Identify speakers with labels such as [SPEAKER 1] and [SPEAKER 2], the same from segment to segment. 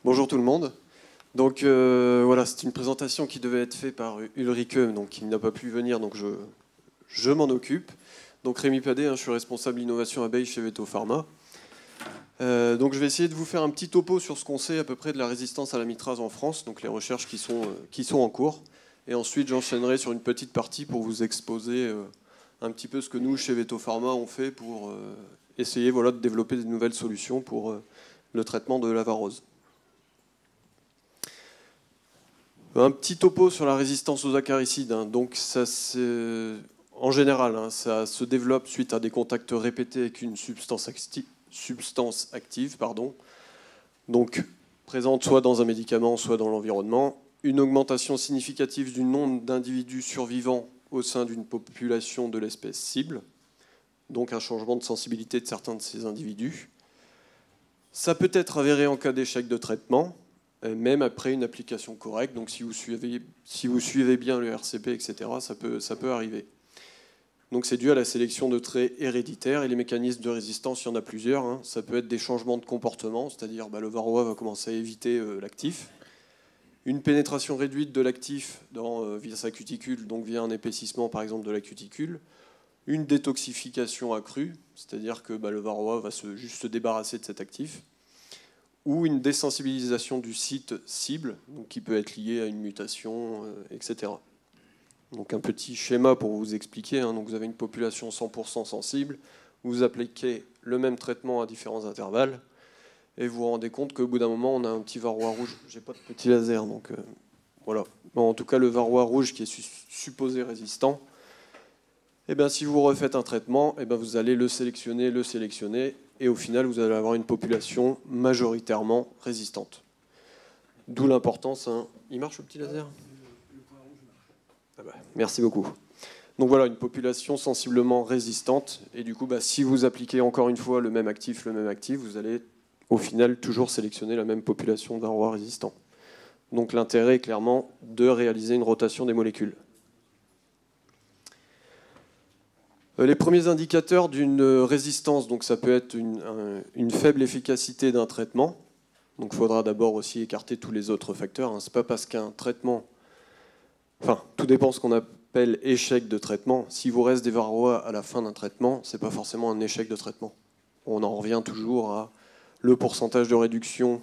[SPEAKER 1] Bonjour tout le monde. Donc voilà, c'est une présentation qui devait être faite par Ulrike, donc il n'a pas pu venir, donc je m'en occupe. Donc Rémi Padet, je suis responsable innovation abeille chez Veto Pharma. Donc je vais essayer de vous faire un petit topo sur ce qu'on sait à peu près de la résistance à la mitrase en France, donc les recherches qui sont en cours. Et ensuite j'enchaînerai sur une petite partie pour vous exposer un petit peu ce que nous, chez Veto Pharma, on fait pour essayer de développer de nouvelles solutions pour le traitement de la varose. Un petit topo sur la résistance aux acaricides. Donc ça, en général, ça se développe suite à des contacts répétés avec une substance active, donc présente soit dans un médicament, soit dans l'environnement. Une augmentation significative du nombre d'individus survivants au sein d'une population de l'espèce cible. Donc un changement de sensibilité de certains de ces individus. Ça peut être avéré en cas d'échec de traitement, même après une application correcte. Donc si vous suivez bien le RCP, etc., ça peut arriver. Donc c'est dû à la sélection de traits héréditaires et les mécanismes de résistance, il y en a plusieurs. Ça peut être des changements de comportement, c'est-à-dire le varroa va commencer à éviter l'actif. Une pénétration réduite de l'actif via sa cuticule, donc via un épaississement par exemple de la cuticule. Une détoxification accrue, c'est-à-dire que le varroa va juste se débarrasser de cet actif. Ou une désensibilisation du site cible, donc qui peut être liée à une mutation, etc. Donc un petit schéma pour vous expliquer. Donc vous avez une population 100% sensible, vous appliquez le même traitement à différents intervalles, et vous vous rendez compte qu'au bout d'un moment, on a un petit varroa rouge. J'ai pas de petit laser, donc voilà. Bon, en tout cas, le varroa rouge qui est supposé résistant, si vous refaites un traitement, vous allez le sélectionner, et au final, vous allez avoir une population majoritairement résistante. D'où l'importance. Il marche le petit laser ? Merci beaucoup. Donc voilà, une population sensiblement résistante. Et du coup, si vous appliquez encore une fois le même actif, vous allez au final toujours sélectionner la même population de varroa résistants. Donc l'intérêt est clairement de réaliser une rotation des molécules. Les premiers indicateurs d'une résistance, donc ça peut être une faible efficacité d'un traitement. Donc il faudra d'abord aussi écarter tous les autres facteurs. C'est pas parce qu'un traitement... tout dépend de ce qu'on appelle échec de traitement. S'il vous reste des varroas à la fin d'un traitement, c'est pas forcément un échec de traitement. On en revient toujours à le pourcentage de réduction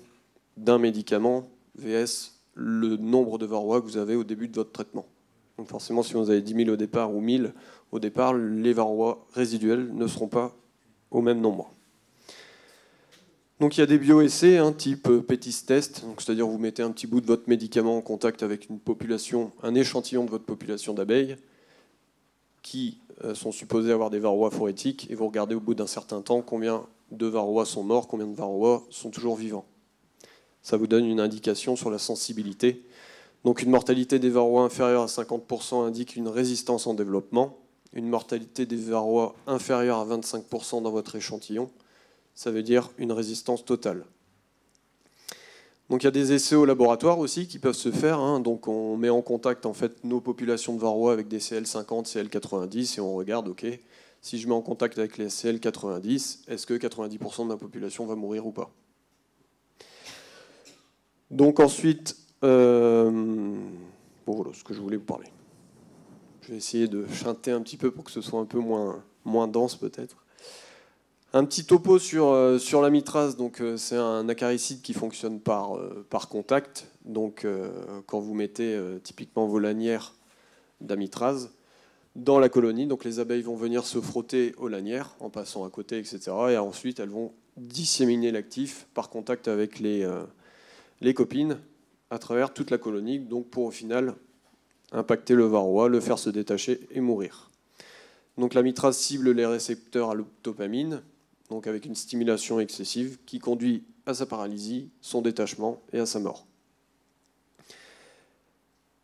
[SPEAKER 1] d'un médicament vs le nombre de varroas que vous avez au début de votre traitement. Donc forcément, si vous avez 10 000 au départ ou 1000 au départ, les varroas résiduels ne seront pas au même nombre. Donc il y a des bioessais type PETIS test, c'est-à-dire vous mettez un petit bout de votre médicament en contact avec une population, un échantillon de votre population d'abeilles qui sont supposés avoir des varroas phorétiques, et vous regardez au bout d'un certain temps combien de varroas sont morts, combien de varroas sont toujours vivants. Ça vous donne une indication sur la sensibilité. Donc une mortalité des varroas inférieure à 50% indique une résistance en développement. Une mortalité des varrois inférieure à 25% dans votre échantillon, ça veut dire une résistance totale. Donc il y a des essais au laboratoire aussi qui peuvent se faire. Donc on met en contact en fait nos populations de varrois avec des CL50, CL90 et on regarde, ok, si je mets en contact avec les CL90, est-ce que 90% de ma population va mourir ou pas? Donc ensuite, voilà ce que je voulais vous parler. Je vais essayer de chanter un petit peu pour que ce soit un peu moins dense peut-être. Un petit topo sur la mitrase. Donc c'est un acaricide qui fonctionne par contact. Donc quand vous mettez typiquement vos lanières d'amitrase dans la colonie, donc les abeilles vont venir se frotter aux lanières en passant à côté, etc. Et ensuite elles vont disséminer l'actif par contact avec les copines à travers toute la colonie, donc pour au final impacter le varroa, le faire se détacher et mourir. Donc la mitrase cible les récepteurs à l'octopamine, donc avec une stimulation excessive qui conduit à sa paralysie, son détachement et à sa mort.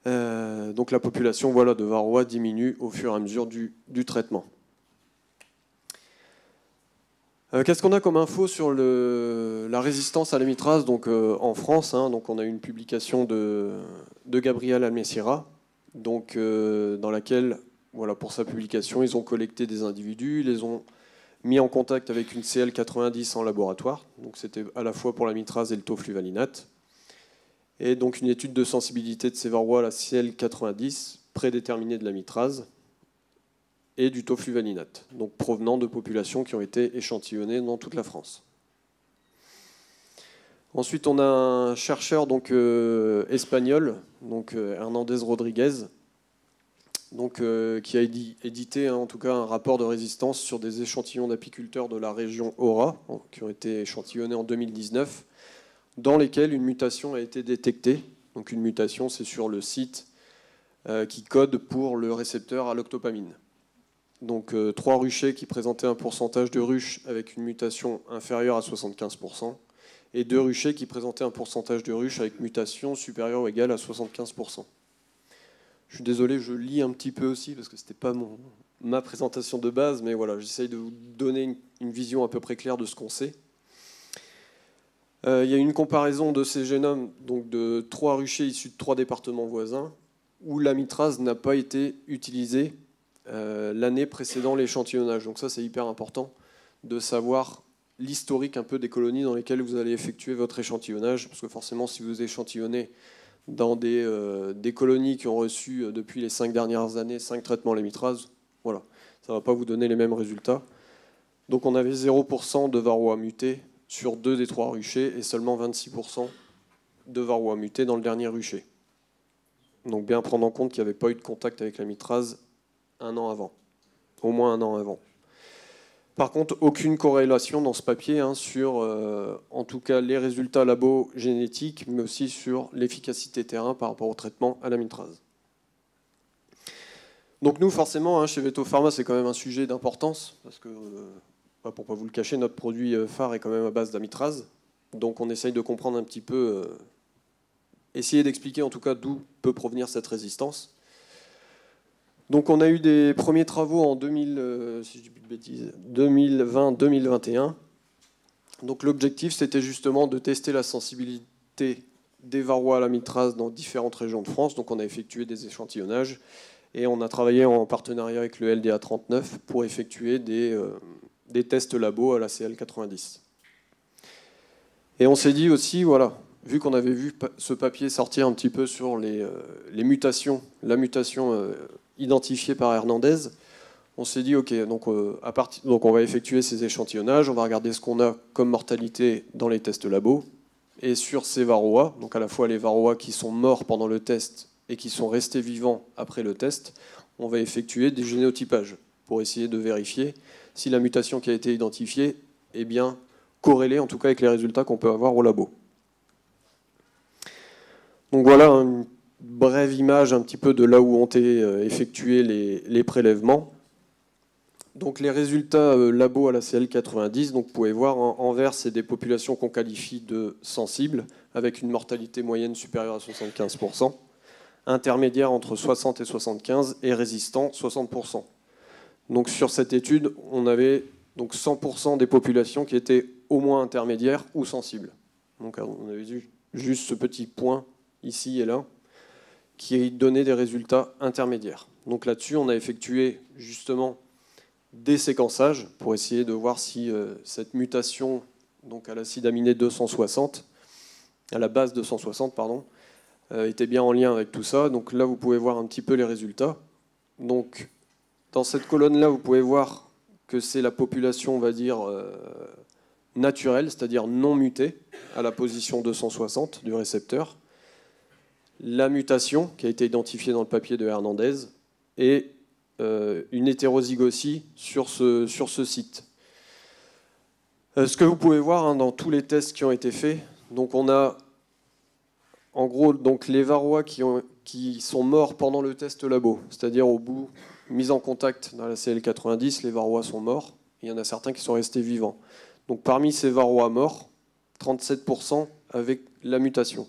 [SPEAKER 1] Donc la population de varroa diminue au fur et à mesure du traitement. Qu'est-ce qu'on a comme info sur la résistance à la mitrase en France, donc on a une publication de Gabriel Almesira, dans laquelle voilà, pour sa publication, ils ont collecté des individus, ils les ont mis en contact avec une CL90 en laboratoire. Donc c'était à la fois pour la mitrase et le tofluvalinate. Et donc une étude de sensibilité de ces varrois à la CL90 prédéterminée de la mitrase et du tofluvalinate, donc provenant de populations qui ont été échantillonnées dans toute la France. Ensuite, on a un chercheur donc, espagnol, donc, Hernández Rodríguez, donc, qui a édité en tout cas un rapport de résistance sur des échantillons d'apiculteurs de la région Aura, qui ont été échantillonnés en 2019, dans lesquels une mutation a été détectée. Donc une mutation, c'est sur le site qui code pour le récepteur à l'octopamine. Donc 3 ruchers qui présentaient un pourcentage de ruches avec une mutation inférieure à 75%, et 2 ruchers qui présentaient un pourcentage de ruches avec mutation supérieure ou égale à 75%. Je suis désolé, je lis un petit peu aussi, parce que ce n'était pas ma présentation de base, mais voilà, j'essaye de vous donner une vision à peu près claire de ce qu'on sait. Il y a une comparaison de ces génomes, donc de 3 ruchers issus de 3 départements voisins, où la mitrase n'a pas été utilisée l'année précédant l'échantillonnage. Donc ça, c'est hyper important de savoir l'historique un peu des colonies dans lesquelles vous allez effectuer votre échantillonnage, parce que forcément, si vous échantillonnez dans des colonies qui ont reçu depuis les 5 dernières années 5 traitements à la mitrase, voilà, ça ne va pas vous donner les mêmes résultats. Donc on avait 0% de varroa mutés sur 2 des 3 ruchers et seulement 26% de varroa mutés dans le dernier rucher. Donc bien prendre en compte qu'il n'y avait pas eu de contact avec la mitrase un an avant, au moins un an avant. Par contre, aucune corrélation dans ce papier sur, en tout cas, les résultats labo génétiques, mais aussi sur l'efficacité terrain par rapport au traitement à la mitrase. Donc nous, forcément, chez Veto Pharma, c'est quand même un sujet d'importance, parce que, pour ne pas vous le cacher, notre produit phare est quand même à base d'amitrase. Donc on essaye de comprendre un petit peu, essayer d'expliquer en tout cas d'où peut provenir cette résistance. Donc on a eu des premiers travaux en 2020-2021. Donc l'objectif, c'était justement de tester la sensibilité des varrois à la mitrase dans différentes régions de France. Donc on a effectué des échantillonnages et on a travaillé en partenariat avec le LDA 39 pour effectuer des tests labo à la CL90. Et on s'est dit aussi, voilà, vu qu'on avait vu ce papier sortir un petit peu sur les mutations, la mutation identifiée par Hernandez, on s'est dit, ok, donc on va effectuer ces échantillonnages, on va regarder ce qu'on a comme mortalité dans les tests labo, et sur ces varroas, donc à la fois les varroas qui sont morts pendant le test et qui sont restés vivants après le test, on va effectuer des génotypages pour essayer de vérifier si la mutation qui a été identifiée est bien corrélée, en tout cas avec les résultats qu'on peut avoir au labo. Donc voilà une brève image un petit peu de là où ont été effectués les prélèvements. Donc les résultats labo à la CL90, donc vous pouvez voir en vert, c'est des populations qu'on qualifie de sensibles, avec une mortalité moyenne supérieure à 75%, intermédiaire entre 60 et 75 et résistant 60%. Donc sur cette étude, on avait donc 100% des populations qui étaient au moins intermédiaires ou sensibles. Donc on avait vu juste ce petit point ici et là qui donnait des résultats intermédiaires. Donc là-dessus, on a effectué justement des séquençages pour essayer de voir si cette mutation donc à l'acide aminé 260, à la base 260, pardon, était bien en lien avec tout ça. Donc là, vous pouvez voir un petit peu les résultats. Donc dans cette colonne-là, vous pouvez voir que c'est la population, on va dire, naturelle, c'est-à-dire non mutée, à la position 260 du récepteur. La mutation qui a été identifiée dans le papier de Hernandez et une hétérozygosie sur ce site. Ce que vous pouvez voir dans tous les tests qui ont été faits, donc on a en gros donc les varrois qui sont morts pendant le test labo, c'est-à-dire au bout, mise en contact dans la CL90, les varrois sont morts, il y en a certains qui sont restés vivants. Donc parmi ces varrois morts, 37% avec la mutation.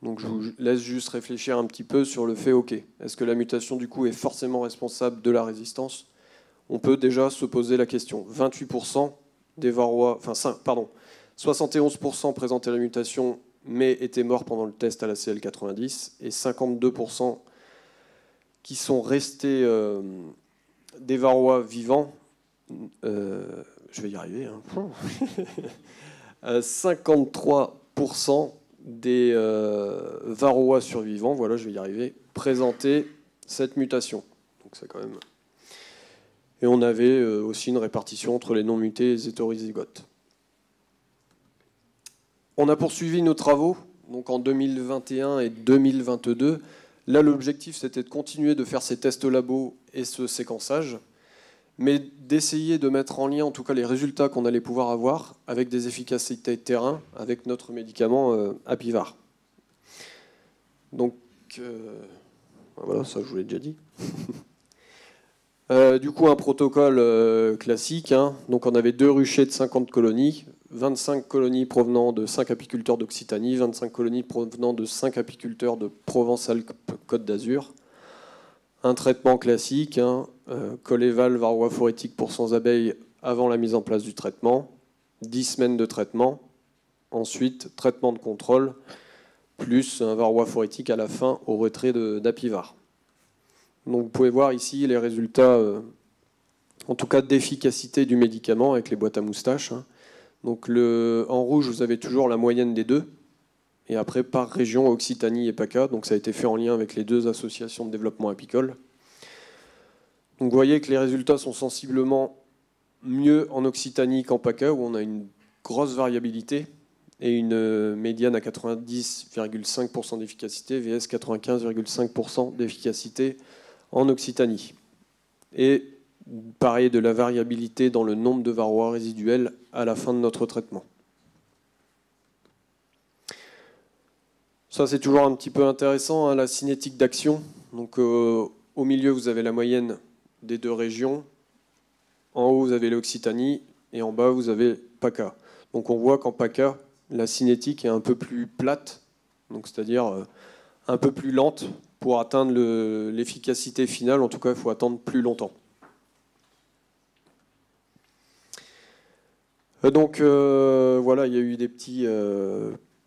[SPEAKER 1] Donc je vous laisse juste réfléchir un petit peu sur le fait, ok, est-ce que la mutation du coup est forcément responsable de la résistance? On peut déjà se poser la question. 28% des varrois, 71% présentaient la mutation mais étaient morts pendant le test à la CL90 et 52% qui sont restés des varroa vivants. Je vais y arriver. 53% des varroa survivants, voilà, je vais y arriver, présentaient cette mutation. Donc c'est quand même... Et on avait aussi une répartition entre les non mutés et les hétérozygotes. On a poursuivi nos travaux donc en 2021 et 2022. Là, l'objectif, c'était de continuer de faire ces tests labo et ce séquençage, mais d'essayer de mettre en lien, en tout cas, les résultats qu'on allait pouvoir avoir avec des efficacités de terrain, avec notre médicament Apivar. Donc, voilà, ça, je vous l'ai déjà dit. Du coup, un protocole classique. Hein. Donc, on avait 2 ruchers de 50 colonies, 25 colonies provenant de 5 apiculteurs d'Occitanie, 25 colonies provenant de 5 apiculteurs de Provence-Alpes-Côte d'Azur. Un traitement classique, hein, Coléval, varroa phorétique pour 100 abeilles avant la mise en place du traitement, 10 semaines de traitement, ensuite traitement de contrôle, plus un varroa phorétique à la fin au retrait d'Apivar. Donc vous pouvez voir ici les résultats, en tout cas d'efficacité du médicament avec les boîtes à moustaches. Hein. Donc en rouge, vous avez toujours la moyenne des deux. Et après, par région, Occitanie et PACA. Donc ça a été fait en lien avec les 2 associations de développement apicole. Donc vous voyez que les résultats sont sensiblement mieux en Occitanie qu'en PACA, où on a une grosse variabilité et une médiane à 90,5% d'efficacité, VS 95,5% d'efficacité en Occitanie. Et pareil, de la variabilité dans le nombre de varroa résiduels à la fin de notre traitement. Ça, c'est toujours un petit peu intéressant, hein, la cinétique d'action. Donc, au milieu, vous avez la moyenne des 2 régions. En haut, vous avez l'Occitanie. Et en bas, vous avez PACA. Donc, on voit qu'en PACA, la cinétique est un peu plus plate, donc c'est-à-dire un peu plus lente. Pour atteindre l'efficacité finale, en tout cas, il faut attendre plus longtemps. Donc, voilà, il y a eu des petits...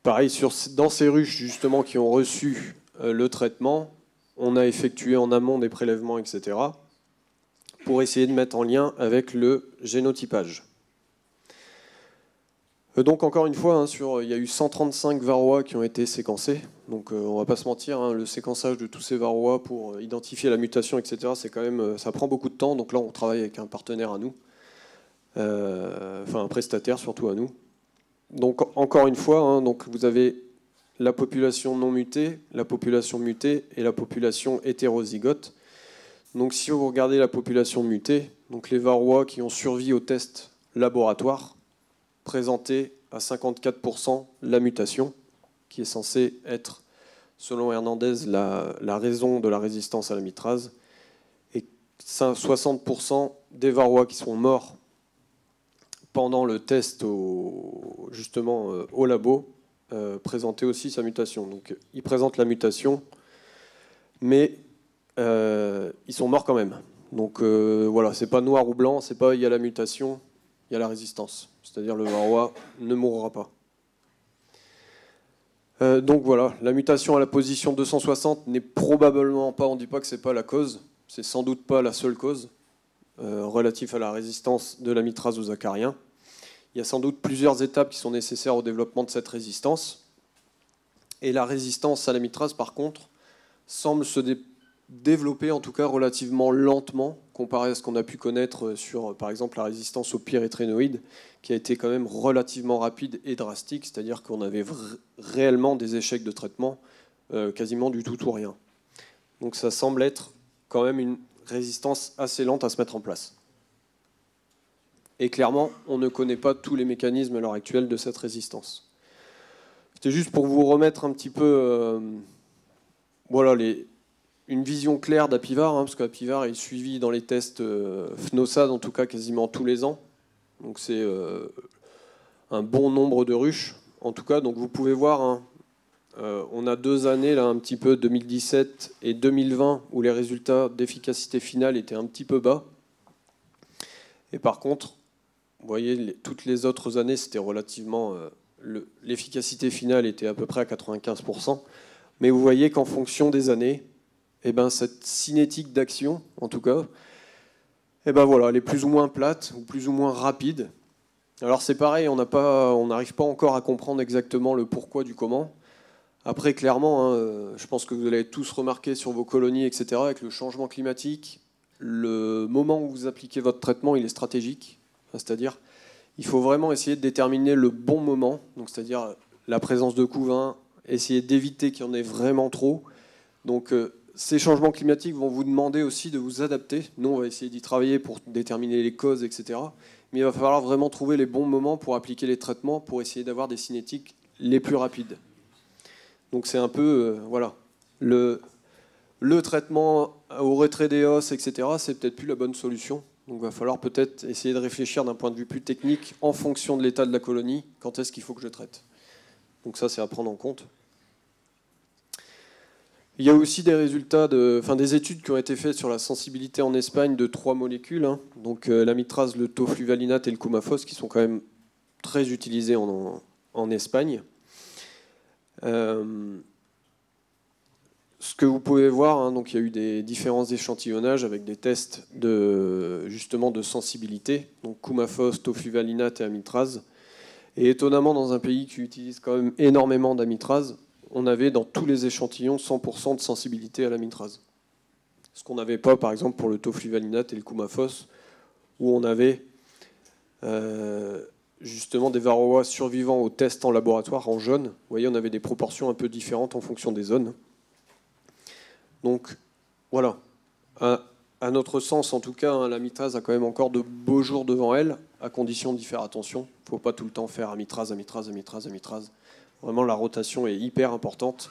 [SPEAKER 1] pareil, dans ces ruches justement qui ont reçu le traitement, on a effectué en amont des prélèvements, etc., pour essayer de mettre en lien avec le génotypage. Donc encore une fois, hein, il y a eu 135 varroa qui ont été séquencés. Donc on ne va pas se mentir, hein, le séquençage de tous ces varroa pour identifier la mutation, etc., c'est quand même, ça prend beaucoup de temps. Donc là, on travaille avec un partenaire à nous, enfin un prestataire surtout à nous. Donc encore une fois, hein, donc vous avez la population non mutée, la population mutée et la population hétérozygote. Donc si vous regardez la population mutée, donc les varroa qui ont survécu au test laboratoire présentaient à 54% la mutation, qui est censée être, selon Hernandez, la raison de la résistance à la mitrase, et 60% des varroa qui sont morts pendant le test justement au labo, présentait aussi sa mutation. Donc ils présentent la mutation, mais ils sont morts quand même. Donc voilà, c'est pas noir ou blanc, c'est pas il y a la mutation, il y a la résistance. C'est-à-dire le varroa ne mourra pas. Donc voilà, la mutation à la position 260 n'est probablement pas, on ne dit pas que c'est pas la cause, c'est sans doute pas la seule cause relative à la résistance de la mitrase aux acariens. Il y a sans doute plusieurs étapes qui sont nécessaires au développement de cette résistance. Et la résistance à la mitrase, par contre, semble se développer, en tout cas relativement lentement, comparé à ce qu'on a pu connaître sur, par exemple, la résistance aux pyrétrénoïdes, qui a été quand même relativement rapide et drastique, c'est-à-dire qu'on avait réellement des échecs de traitement, quasiment du tout ou rien. Donc ça semble être quand même une résistance assez lente à se mettre en place. Et clairement, on ne connaît pas tous les mécanismes à l'heure actuelle de cette résistance. C'était juste pour vous remettre un petit peu voilà, une vision claire d'Apivar, hein, parce qu'Apivar est suivi dans les tests FNOSAD, en tout cas quasiment tous les ans. Donc c'est un bon nombre de ruches, en tout cas. Donc vous pouvez voir, hein, on a 2 années, là, un petit peu, 2017 et 2020, où les résultats d'efficacité finale étaient un petit peu bas. Et par contre, vous voyez, toutes les autres années, c'était relativement... l'efficacité finale était à peu près à 95%. Mais vous voyez qu'en fonction des années, et ben, cette cinétique d'action, en tout cas, et ben voilà, elle est plus ou moins plate ou plus ou moins rapide. Alors c'est pareil, on n'arrive pas encore à comprendre exactement le pourquoi du comment. Après, clairement, hein, je pense que vous allez tous remarquer sur vos colonies, etc., avec le changement climatique, le moment où vous appliquez votre traitement, il est stratégique. C'est-à-dire, il faut vraiment essayer de déterminer le bon moment, donc c'est-à-dire la présence de couvains, essayer d'éviter qu'il y en ait vraiment trop. Donc ces changements climatiques vont vous demander aussi de vous adapter. Nous, on va essayer d'y travailler pour déterminer les causes, etc. Mais il va falloir vraiment trouver les bons moments pour appliquer les traitements, pour essayer d'avoir des cinétiques les plus rapides. Donc c'est un peu, voilà, le traitement au retrait des os, etc., c'est peut-être plus la bonne solution. Donc il va falloir peut-être essayer de réfléchir d'un point de vue plus technique en fonction de l'état de la colonie, quand est-ce qu'il faut que je traite. Donc ça, c'est à prendre en compte. Il y a aussi des résultats, des études qui ont été faites sur la sensibilité en Espagne de 3 molécules, hein. Donc l'amitrase, le tofluvalinate et le coumaphos, qui sont quand même très utilisés en Espagne. Ce que vous pouvez voir, hein, donc il y a eu des différents échantillonnages avec des tests justement de sensibilité, donc coumaphos, tofluvalinate et amitrase. Et étonnamment, dans un pays qui utilise quand même énormément d'amitrase, on avait dans tous les échantillons 100% de sensibilité à l'amitrase. Ce qu'on n'avait pas, par exemple, pour le tofluvalinate et le coumaphos, où on avait justement des varroas survivants aux tests en laboratoire en jaune. Vous voyez, on avait des proportions un peu différentes en fonction des zones. Donc, voilà. À notre sens, en tout cas, hein, l'amitrase a quand même encore de beaux jours devant elle, à condition d'y faire attention. Il ne faut pas tout le temps faire amitrase, amitrase, amitrase, amitrase. Vraiment, la rotation est hyper importante.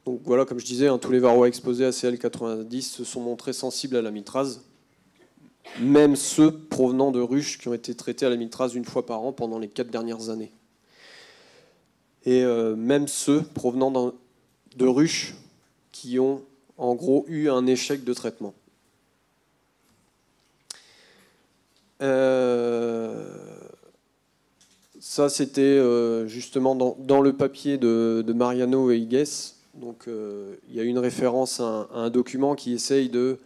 [SPEAKER 1] Donc voilà, comme je disais, hein, tous les varroas exposés à CL90 se sont montrés sensibles à l'amitrase, même ceux provenant de ruches qui ont été traités à l'amitrase une fois par an pendant les 4 dernières années. Et même ceux provenant de ruches qui ont en gros eu un échec de traitement. Ça, c'était justement dans le papier de Mariano et Higues. Donc, il y a une référence à un document qui essaye de,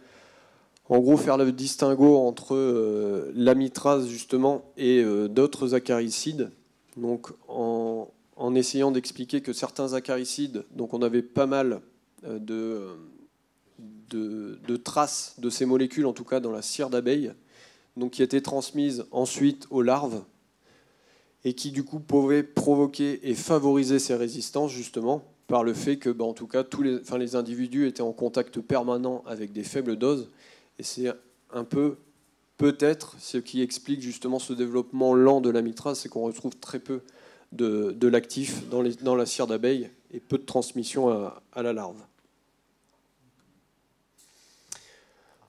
[SPEAKER 1] en gros, faire le distinguo entre l'amitrase, justement, et d'autres acaricides. Donc, en essayant d'expliquer que certains acaricides, donc on avait pas mal de traces de ces molécules, en tout cas dans la cire d'abeille, donc qui étaient transmises ensuite aux larves, et qui du coup pouvaient provoquer et favoriser ces résistances justement par le fait que, en tout cas, les individus étaient en contact permanent avec des faibles doses, et c'est un peu peut-être ce qui explique justement ce développement lent de l'amitrase, c'est qu'on retrouve très peu de l'actif dans la cire d'abeille et peu de transmission à la larve.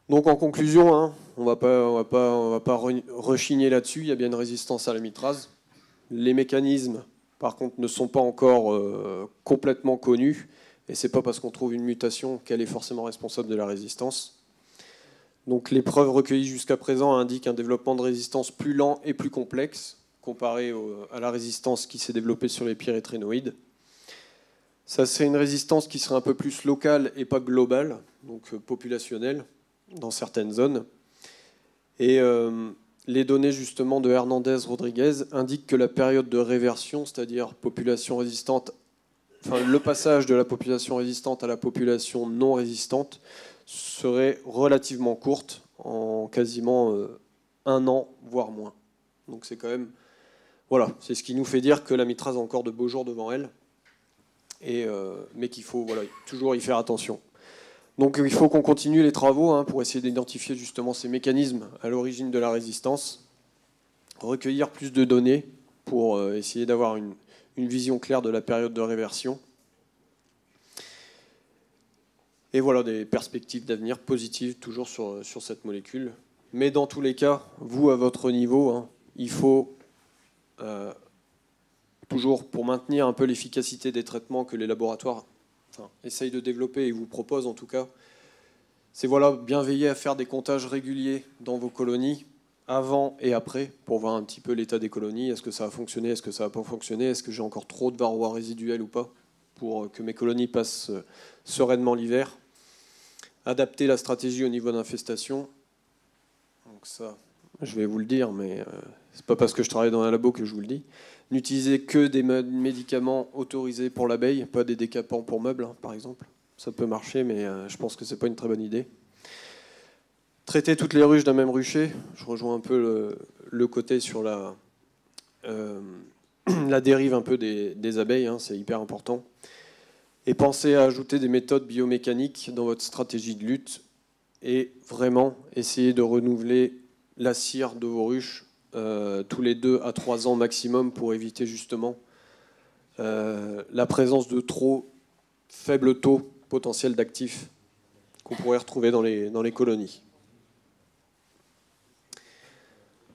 [SPEAKER 1] Donc en conclusion, hein, on va pas rechigner là-dessus, il y a bien une résistance à l'amitrase. Les mécanismes, par contre, ne sont pas encore complètement connus, et c'est pas parce qu'on trouve une mutation qu'elle est forcément responsable de la résistance. Donc les preuves recueillies jusqu'à présent indiquent un développement de résistance plus lent et plus complexe, comparé à la résistance qui s'est développée sur les pyréthrinoïdes. Ça, c'est une résistance qui serait un peu plus locale et pas globale, donc populationnelle, dans certaines zones. Et les données justement de Hernandez-Rodriguez indiquent que la période de réversion, c'est-à-dire population résistante, le passage de la population résistante à la population non résistante, serait relativement courte, en quasiment 1 an, voire moins. Donc c'est quand même... Voilà, c'est ce qui nous fait dire que l'amitrase a encore de beaux jours devant elle, mais qu'il faut toujours y faire attention. Donc il faut qu'on continue les travaux pour essayer d'identifier justement ces mécanismes à l'origine de la résistance, recueillir plus de données pour essayer d'avoir une vision claire de la période de réversion. Et voilà, des perspectives d'avenir positives toujours sur cette molécule. Mais dans tous les cas, vous, à votre niveau, il faut toujours, pour maintenir un peu l'efficacité des traitements que les laboratoires essayent de développer et vous proposent en tout cas, c'est bien veiller à faire des comptages réguliers dans vos colonies, avant et après, pour voir un petit peu l'état des colonies. Est-ce que ça a fonctionné, est-ce que ça n'a pas fonctionné, est-ce que j'ai encore trop de varroa résiduels ou pas, pour que mes colonies passent sereinement l'hiver. Adapter la stratégie au niveau d'infestation. Donc ça, je vais vous le dire, mais c'est pas parce que je travaille dans un labo que je vous le dis. N'utilisez que des médicaments autorisés pour l'abeille, pas des décapants pour meubles, hein, par exemple. Ça peut marcher, mais je pense que c'est pas une très bonne idée. Traiter toutes les ruches d'un même rucher. Je rejoins un peu le côté sur la dérive un peu des abeilles, hein, c'est hyper important. Et pensez à ajouter des méthodes biomécaniques dans votre stratégie de lutte et vraiment essayer de renouveler la cire de vos ruches tous les 2 à 3 ans maximum pour éviter justement la présence de trop faibles taux potentiels d'actifs qu'on pourrait retrouver dans les colonies.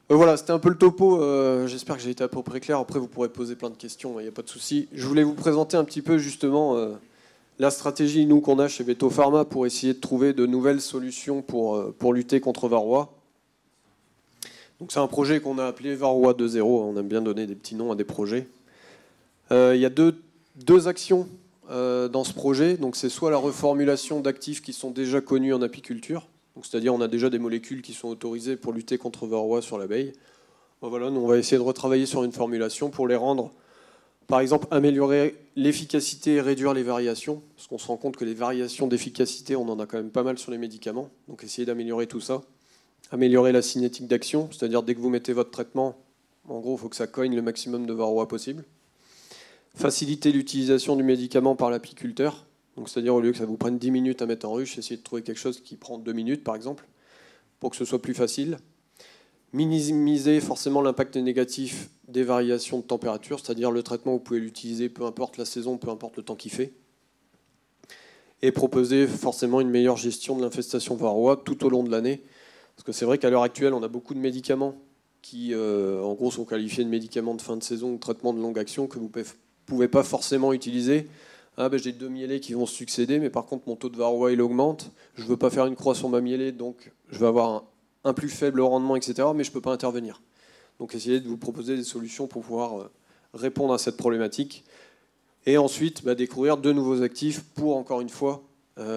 [SPEAKER 1] Voilà, c'était un peu le topo. J'espère que j'ai été à peu près clair. Après, vous pourrez poser plein de questions, il n'y a pas de souci. Je voulais vous présenter un petit peu justement la stratégie nous qu'on a chez Veto Pharma pour essayer de trouver de nouvelles solutions pour lutter contre Varroa. Donc c'est un projet qu'on a appelé Varroa 2.0. On aime bien donner des petits noms à des projets. Il y a deux actions dans ce projet. Donc c'est soit la reformulation d'actifs qui sont déjà connus en apiculture. C'est-à-dire on a déjà des molécules qui sont autorisées pour lutter contre Varroa sur l'abeille. Voilà, nous on va essayer de retravailler sur une formulation pour les rendre, par exemple, améliorer l'efficacité et réduire les variations, parce qu'on se rend compte que les variations d'efficacité, on en a quand même pas mal sur les médicaments, donc essayer d'améliorer tout ça. Améliorer la cinétique d'action, c'est-à-dire dès que vous mettez votre traitement, en gros, il faut que ça cogne le maximum de Varroa possible. Faciliter l'utilisation du médicament par l'apiculteur. Donc, c'est-à-dire au lieu que ça vous prenne 10 minutes à mettre en ruche, essayez de trouver quelque chose qui prend 2 minutes, par exemple, pour que ce soit plus facile. Minimiser forcément l'impact négatif des variations de température, c'est-à-dire le traitement, vous pouvez l'utiliser peu importe la saison, peu importe le temps qu'il fait. Et proposer forcément une meilleure gestion de l'infestation varroa tout au long de l'année. Parce que c'est vrai qu'à l'heure actuelle, on a beaucoup de médicaments qui, en gros, sont qualifiés de médicaments de fin de saison ou de traitement de longue action que vous ne pouvez pas forcément utiliser. Ah ben, j'ai 2 mielés qui vont se succéder, mais par contre mon taux de varroa il augmente. Je ne veux pas faire une croix sur ma mielée, donc je vais avoir un plus faible rendement, etc. Mais je ne peux pas intervenir. Donc essayez de vous proposer des solutions pour pouvoir répondre à cette problématique. Et ensuite, découvrir de nouveaux actifs pour, encore une fois,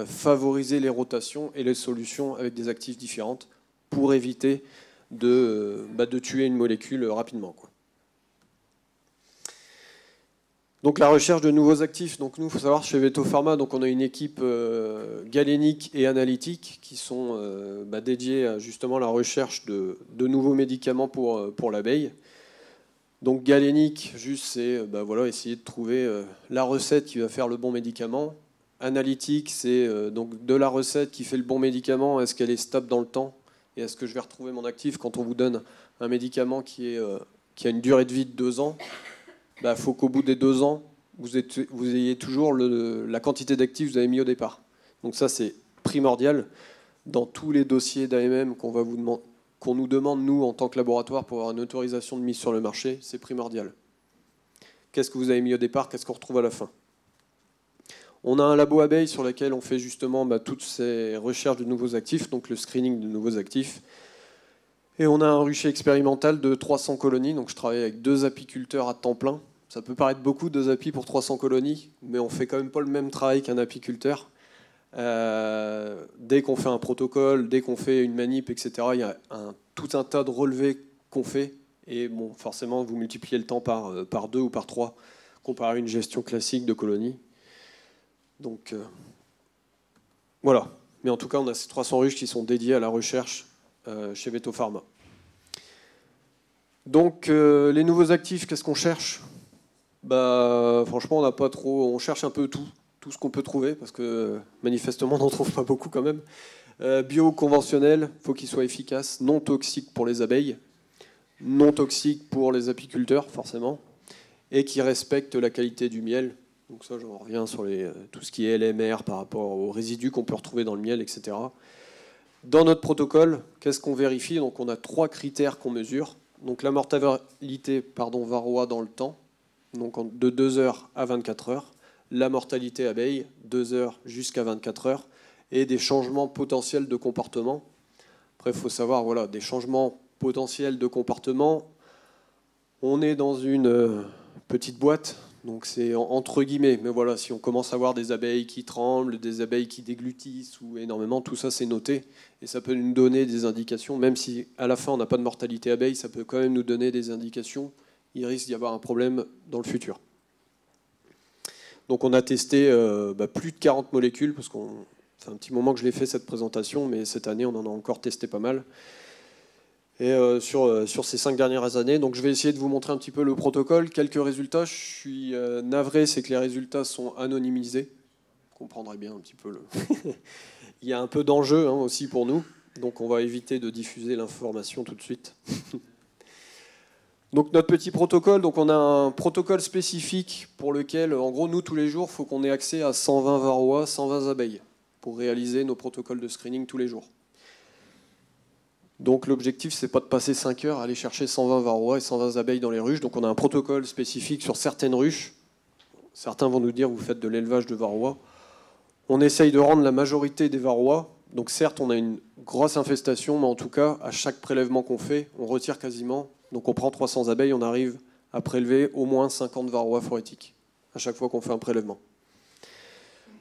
[SPEAKER 1] favoriser les rotations et les solutions avec des actifs différentes pour éviter de tuer une molécule rapidement, quoi. Donc la recherche de nouveaux actifs. Donc nous, il faut savoir, chez Veto Pharma, donc on a une équipe galénique et analytique qui sont dédiées à justement la recherche de nouveaux médicaments pour l'abeille. Donc galénique, juste c'est essayer de trouver la recette qui va faire le bon médicament. Analytique, c'est donc de la recette qui fait le bon médicament, est-ce qu'elle est stable dans le temps et est-ce que je vais retrouver mon actif quand on vous donne un médicament qui a une durée de vie de 2 ans. Il faut qu'au bout des 2 ans, vous ayez toujours la quantité d'actifs que vous avez mis au départ. Donc ça, c'est primordial dans tous les dossiers d'AMM qu'on nous demande, nous, en tant que laboratoire, pour avoir une autorisation de mise sur le marché. C'est primordial. Qu'est-ce que vous avez mis au départ? Qu'est-ce qu'on retrouve à la fin? On a un labo abeille sur lequel on fait justement toutes ces recherches de nouveaux actifs, donc le screening de nouveaux actifs. Et on a un rucher expérimental de 300 colonies. Donc je travaille avec 2 apiculteurs à temps plein. Ça peut paraître beaucoup, 2 apis pour 300 colonies, mais on fait quand même pas le même travail qu'un apiculteur. Dès qu'on fait un protocole, dès qu'on fait une manip, etc., il y a tout un tas de relevés qu'on fait. Et bon, forcément, vous multipliez le temps par 2 ou par 3, comparé à une gestion classique de colonies. Donc voilà. Mais en tout cas, on a ces 300 ruches qui sont dédiées à la recherche chez Veto Pharma. Donc les nouveaux actifs, qu'est-ce qu'on cherche? Franchement, on n'a pas trop. On cherche un peu tout ce qu'on peut trouver, parce que manifestement, on n'en trouve pas beaucoup quand même. Bio, conventionnel, il faut qu'il soit efficace, non toxique pour les abeilles, non toxique pour les apiculteurs, forcément, et qui respecte la qualité du miel. Donc ça, j'en reviens sur tout ce qui est LMR par rapport aux résidus qu'on peut retrouver dans le miel, etc. Dans notre protocole, qu'est-ce qu'on vérifie? Donc on a 3 critères qu'on mesure. Donc la mortalité varroa dans le temps, donc de 2 heures à 24 heures. La mortalité abeille, 2 heures jusqu'à 24 heures. Et des changements potentiels de comportement. Après, il faut savoir, des changements potentiels de comportement. On est dans une petite boîte, Donc c'est entre guillemets, mais voilà, si on commence à voir des abeilles qui tremblent, des abeilles qui déglutissent ou énormément, tout ça c'est noté et ça peut nous donner des indications, même si à la fin on n'a pas de mortalité abeille, ça peut quand même nous donner des indications. Il risque d'y avoir un problème dans le futur. Donc on a testé plus de 40 molécules, parce qu'on c'est un petit moment que je l'ai fait cette présentation, mais cette année on en a encore testé pas mal. Et sur ces 5 dernières années, donc je vais essayer de vous montrer un petit peu le protocole. Quelques résultats, je suis navré, c'est que les résultats sont anonymisés. Vous comprendrez bien un petit peu le... Il y a un peu d'enjeu aussi pour nous, donc on va éviter de diffuser l'information tout de suite. Donc notre petit protocole, donc on a un protocole spécifique pour lequel, en gros, nous tous les jours, il faut qu'on ait accès à 120 varroas, 120 abeilles pour réaliser nos protocoles de screening tous les jours. Donc l'objectif, c'est pas de passer 5 heures à aller chercher 120 varroas et 120 abeilles dans les ruches. Donc on a un protocole spécifique sur certaines ruches. Certains vont nous dire, vous faites de l'élevage de varrois. On essaye de rendre la majorité des varrois. Donc certes, on a une grosse infestation, mais en tout cas, à chaque prélèvement qu'on fait, on retire quasiment. Donc on prend 300 abeilles, on arrive à prélever au moins 50 varrois phorétiques à chaque fois qu'on fait un prélèvement.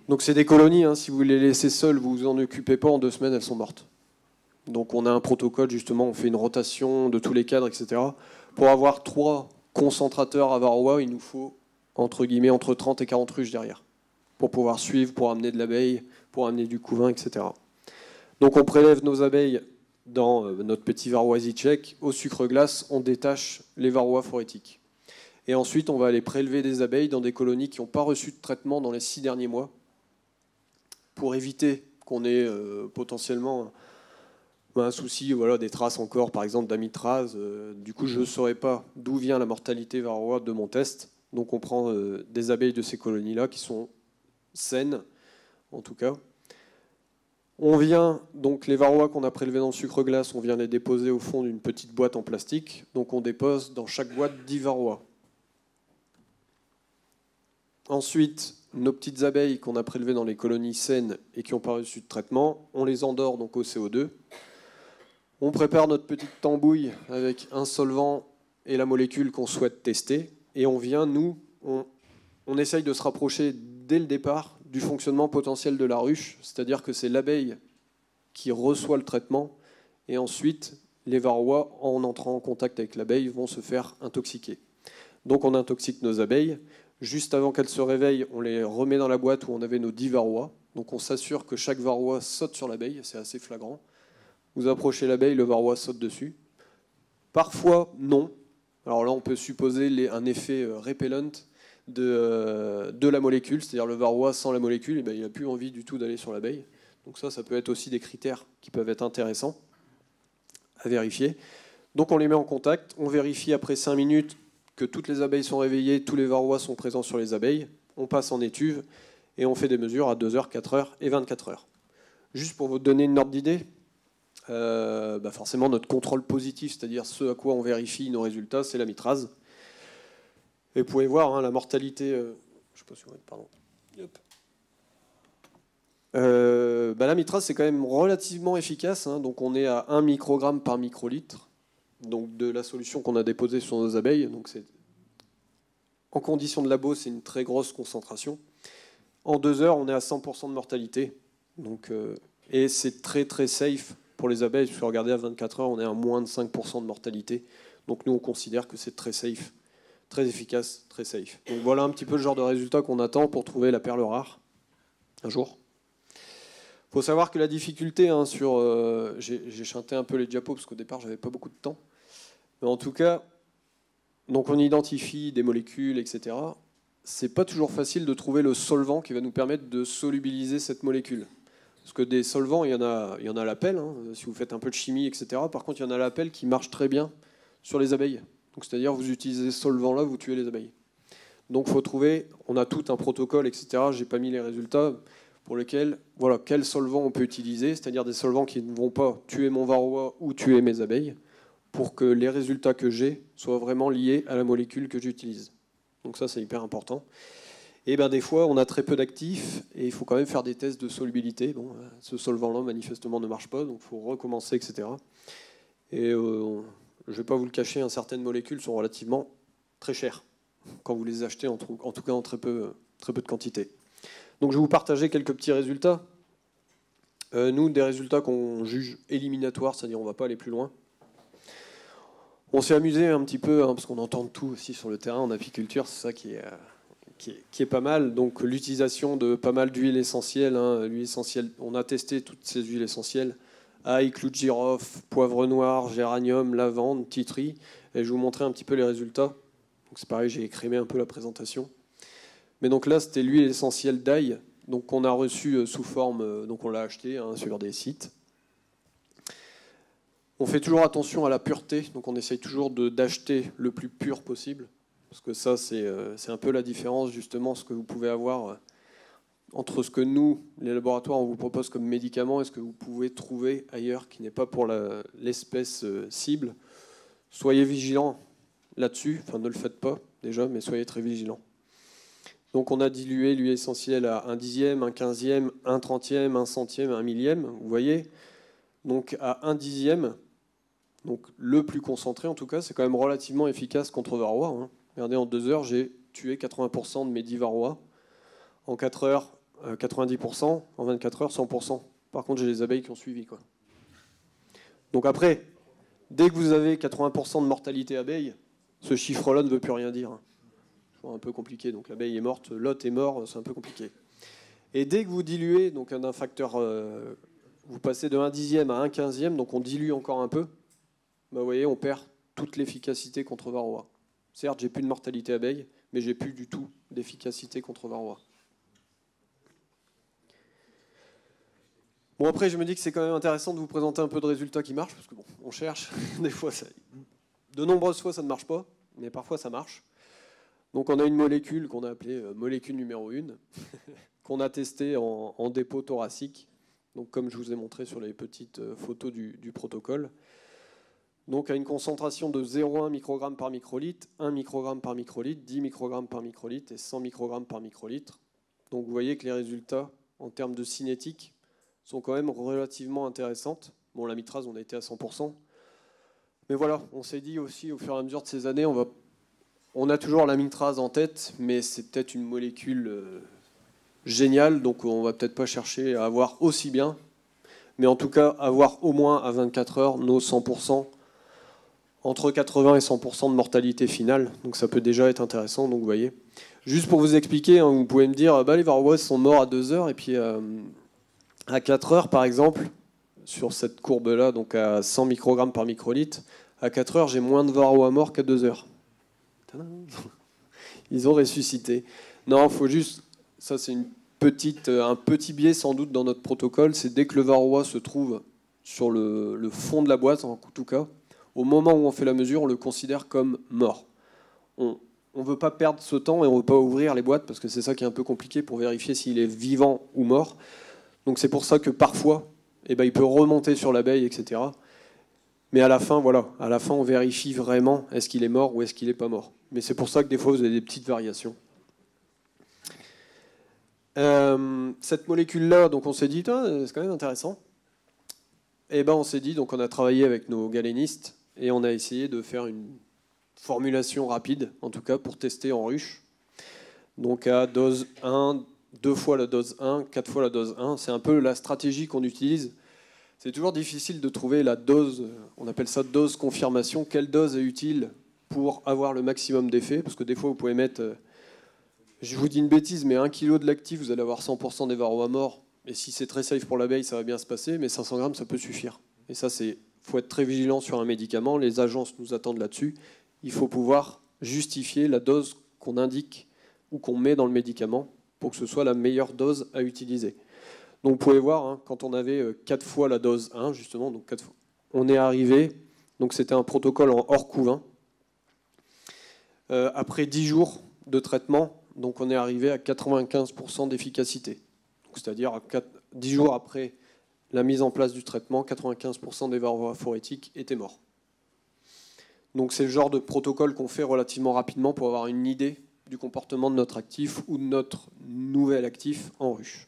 [SPEAKER 1] Donc c'est des colonies, si vous les laissez seules, vous vous en occupez pas, en 2 semaines, elles sont mortes. Donc on a un protocole, justement, on fait une rotation de tous les cadres, etc. Pour avoir 3 concentrateurs à varroa, il nous faut, entre guillemets, entre 30 et 40 ruches derrière, pour pouvoir suivre, pour amener de l'abeille, pour amener du couvain, etc. Donc on prélève nos abeilles dans notre petit varroa EasyCheck. Au sucre glace, on détache les varroas phorétiques. Et ensuite, on va aller prélever des abeilles dans des colonies qui n'ont pas reçu de traitement dans les 6 derniers mois, pour éviter qu'on ait potentiellement un souci, des traces encore, par exemple d'amitrase. Du coup, je ne saurais pas d'où vient la mortalité varroa de mon test. Donc on prend des abeilles de ces colonies-là qui sont saines, en tout cas. On vient, donc les varroas qu'on a prélevés dans le sucre glace, on vient les déposer au fond d'une petite boîte en plastique. Donc on dépose dans chaque boîte 10 varroas. Ensuite, nos petites abeilles qu'on a prélevées dans les colonies saines et qui n'ont pas reçu de traitement, on les endort donc au CO2. On prépare notre petite tambouille avec un solvant et la molécule qu'on souhaite tester. Et on vient, nous, on essaye de se rapprocher dès le départ du fonctionnement potentiel de la ruche, c'est-à-dire que c'est l'abeille qui reçoit le traitement, et ensuite, les varrois, en entrant en contact avec l'abeille, vont se faire intoxiquer. Donc on intoxique nos abeilles. Juste avant qu'elles se réveillent, on les remet dans la boîte où on avait nos 10 varrois. Donc on s'assure que chaque varroa saute sur l'abeille, c'est assez flagrant. Vous approchez l'abeille, le varroa saute dessus. Parfois, non. Alors là, on peut supposer un effet repellent de la molécule, c'est-à-dire le varroa sans la molécule, il n'a plus envie du tout d'aller sur l'abeille. Donc ça peut être aussi des critères qui peuvent être intéressants à vérifier. Donc on les met en contact, on vérifie après 5 minutes que toutes les abeilles sont réveillées, tous les varrois sont présents sur les abeilles, on passe en étuve et on fait des mesures à 2 heures, 4 heures et 24 heures. Juste pour vous donner une ordre d'idée, forcément notre contrôle positif, c'est-à-dire ce à quoi on vérifie nos résultats, c'est l'amitrase. Et vous pouvez voir la mortalité, je ne sais pas si on va être, pardon. L'amitrase c'est quand même relativement efficace, donc on est à 1 microgramme par microlitre, donc de la solution qu'on a déposée sur nos abeilles. Donc en condition de labo, c'est une très grosse concentration. En 2 heures, on est à 100% de mortalité, et c'est très très safe pour les abeilles, parce que regardez, à 24 heures, on est à moins de 5% de mortalité. Donc nous, on considère que c'est très safe, très efficace, très safe. Donc voilà un petit peu le genre de résultat qu'on attend pour trouver la perle rare, un jour. Il faut savoir que la difficulté j'ai chanté un peu les diapos, parce qu'au départ, j'avais pas beaucoup de temps. Mais en tout cas, donc on identifie des molécules, etc. C'est pas toujours facile de trouver le solvant qui va nous permettre de solubiliser cette molécule. Parce que des solvants, il y en a à l'appel, si vous faites un peu de chimie, etc. Par contre, il y en a à l'appel qui marche très bien sur les abeilles. Donc, c'est-à-dire, vous utilisez ce solvant-là, vous tuez les abeilles. Donc, il faut trouver, on a tout un protocole, etc. Je n'ai pas mis les résultats pour lesquels, quels solvants on peut utiliser, c'est-à-dire des solvants qui ne vont pas tuer mon varroa ou tuer mes abeilles, pour que les résultats que j'ai soient vraiment liés à la molécule que j'utilise. Donc ça, c'est hyper important. Et des fois, on a très peu d'actifs et il faut quand même faire des tests de solubilité. Bon, ce solvant-là, manifestement, ne marche pas, donc il faut recommencer, etc. Et je ne vais pas vous le cacher, certaines molécules sont relativement très chères. quand vous les achetez, en tout cas en très peu de quantité. Donc je vais vous partager quelques petits résultats. Nous, des résultats qu'on juge éliminatoires, c'est-à-dire on ne va pas aller plus loin. On s'est amusé un petit peu, parce qu'on entend tout aussi sur le terrain en apiculture, c'est ça qui est pas mal. Donc l'utilisation de pas mal d'huiles essentielles. L'huile essentielle, on a testé toutes ces huiles essentielles. Ail, clou de girofle, poivre noir, géranium, lavande, titri. Et je vais vous montrer un petit peu les résultats. Donc c'est pareil, j'ai écrémé un peu la présentation. Mais donc là, c'était l'huile essentielle d'ail, donc qu'on a reçue sous forme, donc on l'a acheté sur des sites. On fait toujours attention à la pureté, donc on essaye toujours d'acheter le plus pur possible, parce que ça, c'est un peu la différence, justement, ce que vous pouvez avoir entre ce que nous, les laboratoires, on vous propose comme médicament et ce que vous pouvez trouver ailleurs qui n'est pas pour l'espèce cible. Soyez vigilants là-dessus, enfin ne le faites pas déjà, mais soyez très vigilants. Donc on a dilué l'huile essentielle à 1/10, 1/15, 1/30, 1/100, 1/1000, vous voyez. Donc à 1/10, donc le plus concentré en tout cas, c'est quand même relativement efficace contre varroa. Regardez, en 2 heures, j'ai tué 80% de mes 10 varroa. En 4 heures, 90%. En 24 heures, 100%. Par contre, j'ai les abeilles qui ont suivi, quoi. Donc après, dès que vous avez 80% de mortalité abeille, ce chiffre-là ne veut plus rien dire. C'est un peu compliqué. Donc l'abeille est morte, l'hôte est mort, c'est un peu compliqué. Et dès que vous diluez, donc d'un facteur, vous passez de 1/10 à 1/15, donc on dilue encore un peu, bah, vous voyez, on perd toute l'efficacité contre varroa. Certes, j'ai plus de mortalité abeille, mais j'ai plus du tout d'efficacité contre varroa. Bon, après, je me dis que c'est quand même intéressant de vous présenter un peu de résultats qui marchent, parce que bon, on cherche, des fois, de nombreuses fois, ça ne marche pas, mais parfois, ça marche. Donc, on a une molécule qu'on a appelée molécule numéro 1, qu'on a testée en dépôt thoracique, donc comme je vous ai montré sur les petites photos du protocole. Donc, à une concentration de 0,1 microgramme par microlitre, 1 microgramme par microlitre, 10 microgrammes par microlitre et 100 microgrammes par microlitre. Donc, vous voyez que les résultats, en termes de cinétique, sont quand même relativement intéressantes. Bon, la mitrase, on a été à 100%. Mais voilà, on s'est dit aussi, au fur et à mesure de ces années, on a toujours la mitrase en tête, mais c'est peut-être une molécule géniale, donc on va peut-être pas chercher à avoir aussi bien, mais en tout cas, avoir au moins à 24 heures nos 100%, entre 80 et 100% de mortalité finale. Donc ça peut déjà être intéressant, donc vous voyez. Juste pour vous expliquer, vous pouvez me dire, les varroas sont morts à 2 heures, et puis... à 4 heures, par exemple, sur cette courbe-là, donc à 100 microgrammes par microlitre, à 4 heures, j'ai moins de varroa morts qu'à 2 heures. Ils ont ressuscité. Non, il faut juste... Ça, c'est un petit biais, sans doute, dans notre protocole. C'est dès que le varroa se trouve sur le fond de la boîte, en tout cas, au moment où on fait la mesure, on le considère comme mort. On ne veut pas perdre ce temps et on ne veut pas ouvrir les boîtes, parce que c'est ça qui est un peu compliqué pour vérifier s'il est vivant ou mort. Donc c'est pour ça que parfois, il peut remonter sur l'abeille, etc. Mais à la fin, voilà, à la fin, on vérifie vraiment est-ce qu'il est mort ou est-ce qu'il n'est pas mort. Mais c'est pour ça que des fois, vous avez des petites variations. Cette molécule-là, donc on s'est dit, c'est quand même intéressant. Et on s'est dit, donc on a travaillé avec nos galénistes et on a essayé de faire une formulation rapide, en tout cas pour tester en ruche. Donc à dose 1, 2 fois la dose 1, 4 fois la dose 1, c'est un peu la stratégie qu'on utilise. C'est toujours difficile de trouver la dose, on appelle ça dose confirmation, quelle dose est utile pour avoir le maximum d'effet, parce que des fois vous pouvez mettre, je vous dis une bêtise, mais 1 kg de l'actif, vous allez avoir 100% des varroas morts, et si c'est très safe pour l'abeille, ça va bien se passer, mais 500 grammes, ça peut suffire. Et ça, faut être très vigilant sur un médicament, les agences nous attendent là-dessus, il faut pouvoir justifier la dose qu'on indique ou qu'on met dans le médicament, pour que ce soit la meilleure dose à utiliser. Donc vous pouvez voir, quand on avait 4 fois la dose 1, justement, donc 4 fois, on est arrivé, donc c'était un protocole en hors couvain. Après 10 jours de traitement, donc on est arrivé à 95% d'efficacité. C'est-à-dire 10 jours après la mise en place du traitement, 95% des varroa phorétiques étaient morts. Donc c'est le genre de protocole qu'on fait relativement rapidement pour avoir une idée du comportement de notre actif ou de notre nouvel actif en ruche.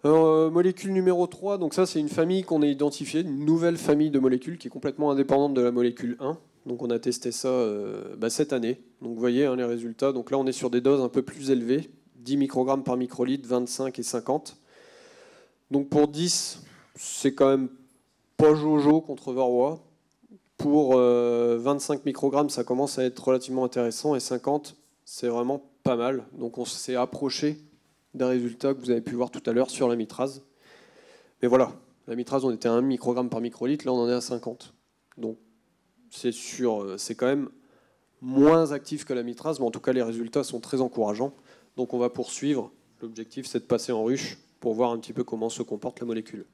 [SPEAKER 1] Molécule numéro 3, donc ça c'est une famille qu'on a identifiée, une nouvelle famille de molécules qui est complètement indépendante de la molécule 1. Donc on a testé ça cette année. Donc vous voyez les résultats. Donc là on est sur des doses un peu plus élevées, 10 microgrammes par microlitre, 25 et 50. Donc pour 10, c'est quand même pas jojo contre varroa. Pour 25 microgrammes, ça commence à être relativement intéressant, et 50, c'est vraiment pas mal. Donc on s'est approché des résultats que vous avez pu voir tout à l'heure sur la mitraze. Mais voilà, la mitraze, on était à 1 microgramme par microlitre, là on en est à 50. Donc c'est quand même moins actif que la mitraze, mais en tout cas les résultats sont très encourageants. Donc on va poursuivre. L'objectif, c'est de passer en ruche pour voir un petit peu comment se comporte la molécule.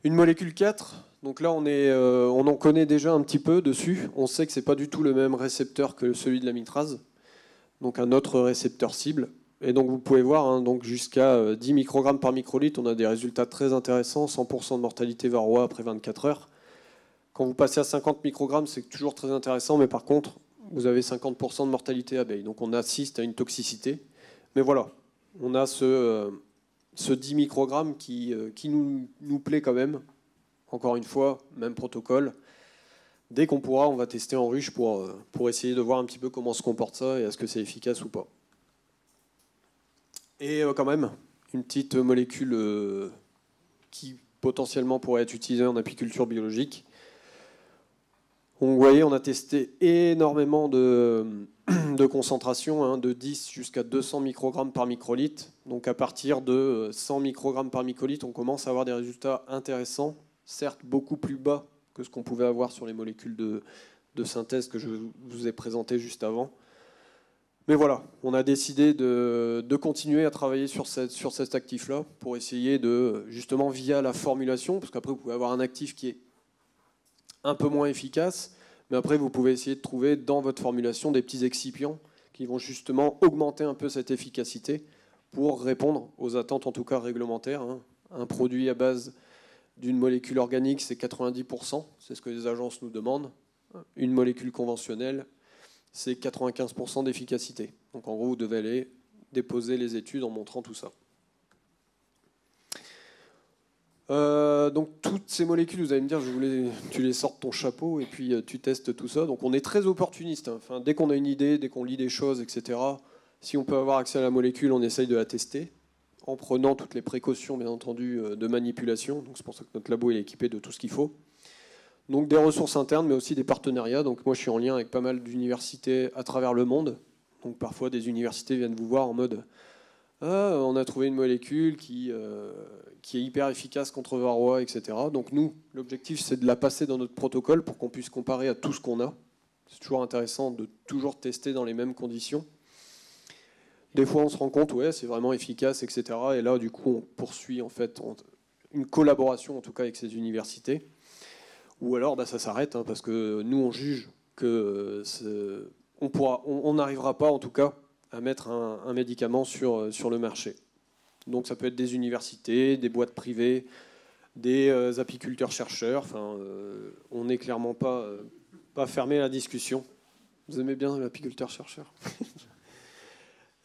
[SPEAKER 1] Une molécule 4, donc là on en connaît déjà un petit peu dessus. On sait que ce n'est pas du tout le même récepteur que celui de la mitraze, donc un autre récepteur cible. Et donc vous pouvez voir, donc jusqu'à 10 microgrammes par microlitre, on a des résultats très intéressants, 100% de mortalité varroa après 24 heures. Quand vous passez à 50 microgrammes, c'est toujours très intéressant, mais par contre, vous avez 50% de mortalité abeille. Donc on assiste à une toxicité. Mais voilà, on a ce 10 microgrammes qui nous plaît quand même. Encore une fois, même protocole. Dès qu'on pourra, on va tester en ruche pour essayer de voir un petit peu comment se comporte ça et est-ce que c'est efficace ou pas. Et quand même, une petite molécule qui potentiellement pourrait être utilisée en apiculture biologique. Vous voyez, on a testé énormément de concentration, de 10 jusqu'à 200 microgrammes par microlitre. Donc à partir de 100 microgrammes par microlitre, on commence à avoir des résultats intéressants, certes beaucoup plus bas que ce qu'on pouvait avoir sur les molécules de synthèse que je vous ai présentées juste avant. Mais voilà, on a décidé de continuer à travailler sur cet actif-là pour essayer de, justement via la formulation, parce qu'après vous pouvez avoir un actif qui est un peu moins efficace, mais après vous pouvez essayer de trouver dans votre formulation des petits excipients qui vont justement augmenter un peu cette efficacité pour répondre aux attentes, en tout cas réglementaires. Un produit à base d'une molécule organique, c'est 90%, c'est ce que les agences nous demandent. Une molécule conventionnelle, c'est 95% d'efficacité. Donc en gros, vous devez aller déposer les études en montrant tout ça. Donc toutes ces molécules, vous allez me dire, tu les sors de ton chapeau et puis tu testes tout ça. Donc on est très opportuniste. Enfin, dès qu'on a une idée, dès qu'on lit des choses, etc., si on peut avoir accès à la molécule, on essaye de la tester, en prenant toutes les précautions, bien entendu, de manipulation. Donc c'est pour ça que notre labo est équipé de tout ce qu'il faut. Donc des ressources internes, mais aussi des partenariats. Donc moi je suis en lien avec pas mal d'universités à travers le monde. Donc parfois des universités viennent vous voir en mode on a trouvé une molécule qui est hyper efficace contre varroa, etc. Donc nous, l'objectif, c'est de la passer dans notre protocole pour qu'on puisse comparer à tout ce qu'on a. C'est toujours intéressant de toujours tester dans les mêmes conditions. Des fois, on se rend compte, ouais, c'est vraiment efficace, etc. Et là, du coup, on poursuit en fait une collaboration, en tout cas, avec ces universités. Ou alors, ça s'arrête, parce que nous, on juge que on n'arrivera pas, en tout cas, à mettre un médicament sur le marché. Donc ça peut être des universités, des boîtes privées, des apiculteurs-chercheurs. Enfin, on n'est clairement pas fermé à la discussion. Vous aimez bien l'apiculteur-chercheur?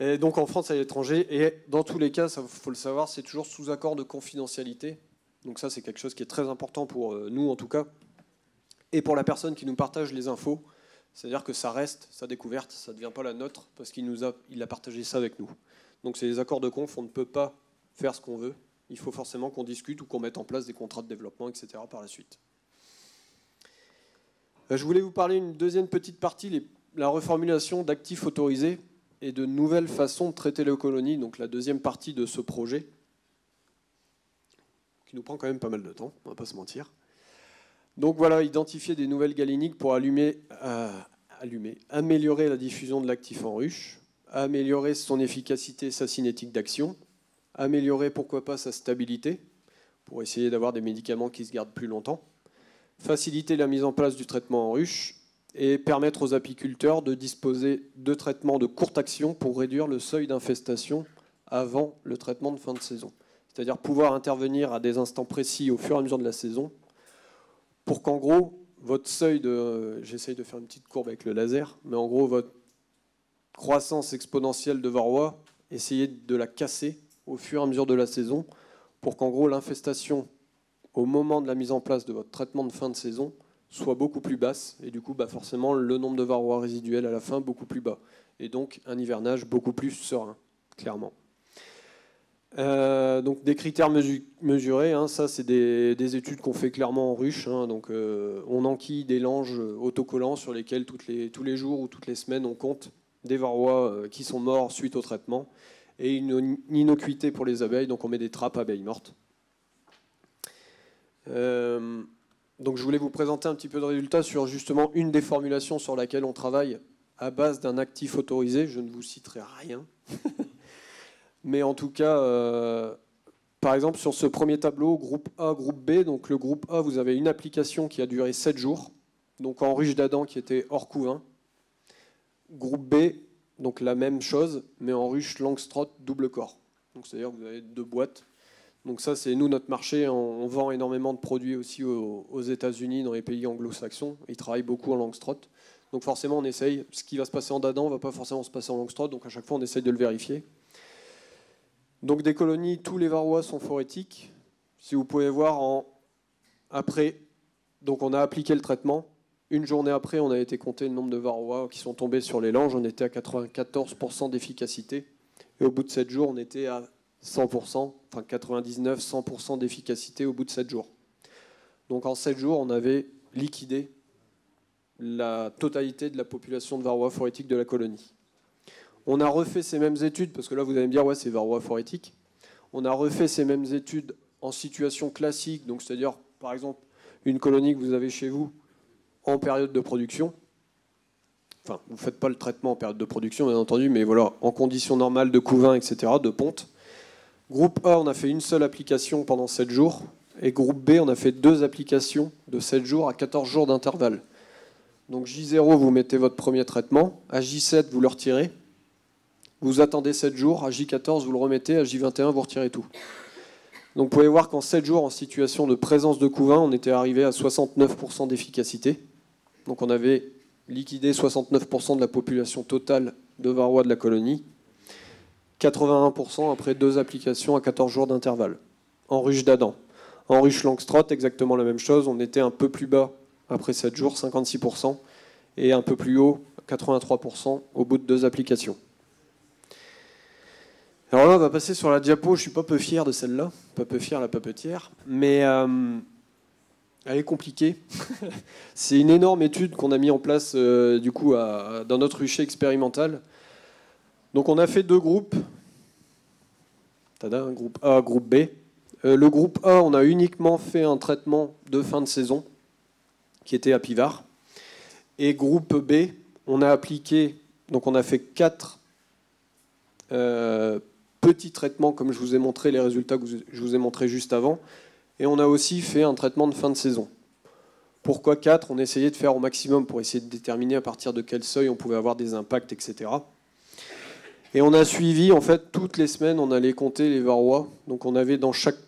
[SPEAKER 1] Et donc en France et à l'étranger. Et dans tous les cas, il faut le savoir, c'est toujours sous accord de confidentialité. Donc ça, c'est quelque chose qui est très important pour nous, en tout cas. Et pour la personne qui nous partage les infos. C'est-à-dire que ça reste sa découverte, ça ne devient pas la nôtre, parce qu'il a partagé ça avec nous. Donc c'est les accords de conf, on ne peut pas faire ce qu'on veut. Il faut forcément qu'on discute ou qu'on mette en place des contrats de développement, etc. par la suite. Je voulais vous parler d'une deuxième petite partie, la reformulation d'actifs autorisés et de nouvelles façons de traiter les colonies, donc la deuxième partie de ce projet, qui nous prend quand même pas mal de temps, on ne va pas se mentir. Donc voilà, identifier des nouvelles galéniques pour améliorer la diffusion de l'actif en ruche, améliorer son efficacité, sa cinétique d'action, améliorer pourquoi pas sa stabilité, pour essayer d'avoir des médicaments qui se gardent plus longtemps, faciliter la mise en place du traitement en ruche et permettre aux apiculteurs de disposer de traitements de courte action pour réduire le seuil d'infestation avant le traitement de fin de saison. C'est-à-dire pouvoir intervenir à des instants précis au fur et à mesure de la saison pour qu'en gros, votre seuil de... J'essaye de faire une petite courbe avec le laser, mais en gros, votre croissance exponentielle de varroa, essayez de la casser au fur et à mesure de la saison pour qu'en gros, l'infestation, au moment de la mise en place de votre traitement de fin de saison, soit beaucoup plus basse, et du coup forcément le nombre de varroa résiduels à la fin beaucoup plus bas, et donc un hivernage beaucoup plus serein, clairement. Donc des critères mesurés, hein, ça c'est des études qu'on fait clairement en ruche, hein, donc on enquille des langes autocollants sur lesquels tous les jours ou toutes les semaines on compte des varroa qui sont morts suite au traitement, et une innocuité pour les abeilles, donc on met des trappes abeilles mortes. Donc je voulais vous présenter un petit peu de résultats sur justement une des formulations sur laquelle on travaille à base d'un actif autorisé. Je ne vous citerai rien. Mais en tout cas, par exemple, sur ce premier tableau, groupe A, groupe B, donc le groupe A, vous avez une application qui a duré 7 jours, donc en ruche d'Adam qui était hors couvain. Groupe B, donc la même chose, mais en ruche Langstroth double corps. Donc c'est-à-dire que vous avez 2 boîtes. Donc ça, c'est nous, notre marché. On vend énormément de produits aussi aux États-Unis, dans les pays anglo-saxons. Ils travaillent beaucoup en Langstroth. Donc forcément, on essaye. Ce qui va se passer en Dadan ne va pas forcément se passer en Langstroth. Donc à chaque fois, on essaye de le vérifier. Donc des colonies, tous les varroas sont phorétiques. Si vous pouvez voir après, donc on a appliqué le traitement. Une journée après, on a été compter le nombre de varroas qui sont tombés sur les langes. On était à 94% d'efficacité. Et au bout de 7 jours, on était à 100%, enfin 99, 100% d'efficacité au bout de 7 jours. Donc en 7 jours, on avait liquidé la totalité de la population de varroa phorétique de la colonie. On a refait ces mêmes études, parce que là vous allez me dire, ouais, c'est varroa phorétique. On a refait ces mêmes études en situation classique, donc c'est-à-dire par exemple une colonie que vous avez chez vous en période de production. Enfin, vous ne faites pas le traitement en période de production, bien entendu, mais voilà, en conditions normales de couvain, etc., de ponte. Groupe A, on a fait une seule application pendant 7 jours. Et groupe B, on a fait 2 applications de 7 jours à 14 jours d'intervalle. Donc J0, vous mettez votre premier traitement. À J7, vous le retirez. Vous attendez 7 jours. À J14, vous le remettez. À J21, vous retirez tout. Donc vous pouvez voir qu'en 7 jours, en situation de présence de couvain, on était arrivé à 69% d'efficacité. Donc on avait liquidé 69% de la population totale de varroa de la colonie. 81% après 2 applications à 14 jours d'intervalle. En ruche d'Adam. En ruche Langstroth, exactement la même chose. On était un peu plus bas après 7 jours, 56%, et un peu plus haut, 83%, au bout de 2 applications. Alors là, on va passer sur la diapo. Je ne suis pas peu fier de celle-là. Pas peu fier, la papetière. Mais elle est compliquée. C'est une énorme étude qu'on a mis en place du coup, dans notre rucher expérimental. Donc on a fait 2 groupes. Tada, groupe A, groupe B. Le groupe A, on a uniquement fait un traitement de fin de saison, qui était Apivar. Et groupe B, on a appliqué, donc on a fait 4 petits traitements, comme je vous ai montré, les résultats que je vous ai montrés juste avant. Et on a aussi fait un traitement de fin de saison. Pourquoi 4 ? On essayait de faire au maximum pour essayer de déterminer à partir de quel seuil on pouvait avoir des impacts, etc. Et on a suivi, en fait, toutes les semaines, on allait compter les varroas. Donc on avait dans chaque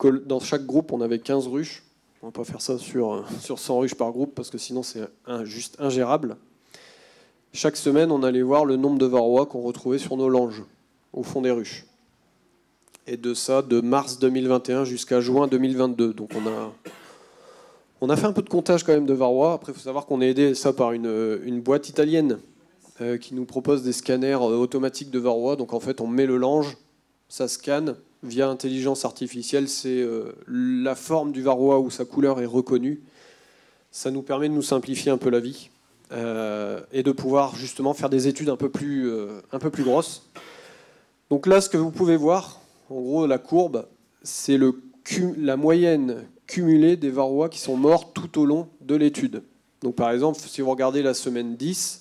[SPEAKER 1] groupe, on avait 15 ruches. On ne va pas faire ça sur 100 ruches par groupe, parce que sinon c'est juste ingérable. Chaque semaine, on allait voir le nombre de varroas qu'on retrouvait sur nos langes, au fond des ruches. Et de ça, de mars 2021 jusqu'à juin 2022. Donc on a fait un peu de comptage quand même de varroas. Après, il faut savoir qu'on est aidé ça par une boîte italienne qui nous propose des scanners automatiques de varroa. Donc en fait, on met le lange, ça scanne via intelligence artificielle. C'est la forme du varroa ou sa couleur est reconnue. Ça nous permet de nous simplifier un peu la vie et de pouvoir justement faire des études un peu plus grosses. Donc là, ce que vous pouvez voir, en gros, la courbe, c'est la moyenne cumulée des varroas qui sont morts tout au long de l'étude. Donc par exemple, si vous regardez la semaine 10,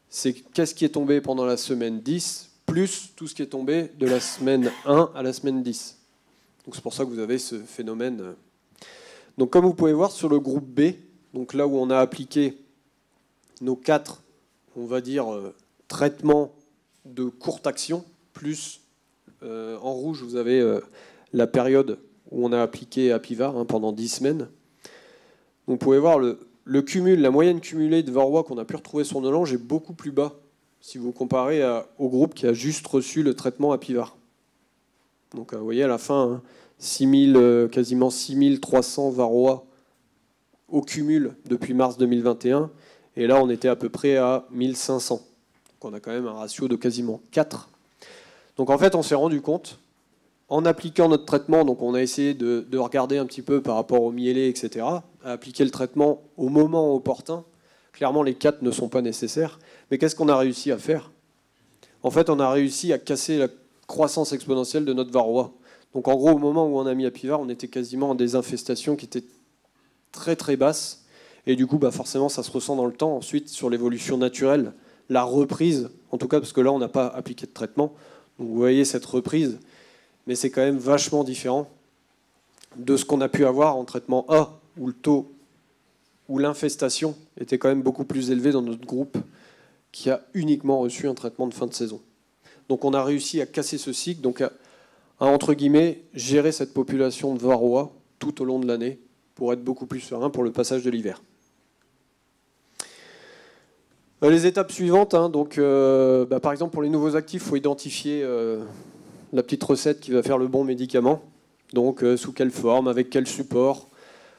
[SPEAKER 1] c'est qu'est-ce qui est tombé pendant la semaine 10, plus tout ce qui est tombé de la semaine 1 à la semaine 10. Donc c'est pour ça que vous avez ce phénomène. Donc comme vous pouvez voir sur le groupe B, donc là où on a appliqué nos 4, on va dire, traitements de courte action, plus en rouge, vous avez la période où on a appliqué Apivar pendant 10 semaines. Donc vous pouvez voir le cumul, la moyenne cumulée de varroa qu'on a pu retrouver sur nos langes est beaucoup plus bas si vous comparez au groupe qui a juste reçu le traitement Apivar. Donc vous voyez à la fin, quasiment 6300 varroa au cumul depuis mars 2021. Et là, on était à peu près à 1500. Donc on a quand même un ratio de quasiment 4. Donc en fait, on s'est rendu compte, en appliquant notre traitement, donc on a essayé de regarder un petit peu par rapport au mielé, etc., à appliquer le traitement au moment opportun. Clairement, les 4 ne sont pas nécessaires. Mais qu'est-ce qu'on a réussi à faire? En fait, on a réussi à casser la croissance exponentielle de notre varroa. Donc en gros, au moment où on a mis Apivard, on était quasiment en des infestations qui étaient très très basses. Et du coup, forcément, ça se ressent dans le temps. Ensuite, sur l'évolution naturelle, la reprise, en tout cas parce que là, on n'a pas appliqué de traitement. Donc vous voyez cette reprise, mais c'est quand même vachement différent de ce qu'on a pu avoir en traitement A, où le taux, où l'infestation était quand même beaucoup plus élevée dans notre groupe qui a uniquement reçu un traitement de fin de saison. Donc on a réussi à casser ce cycle, donc à entre guillemets, gérer cette population de varroa tout au long de l'année pour être beaucoup plus serein pour le passage de l'hiver. Les étapes suivantes, donc, par exemple pour les nouveaux actifs, il faut identifier la petite recette qui va faire le bon médicament. Donc sous quelle forme, avec quel support.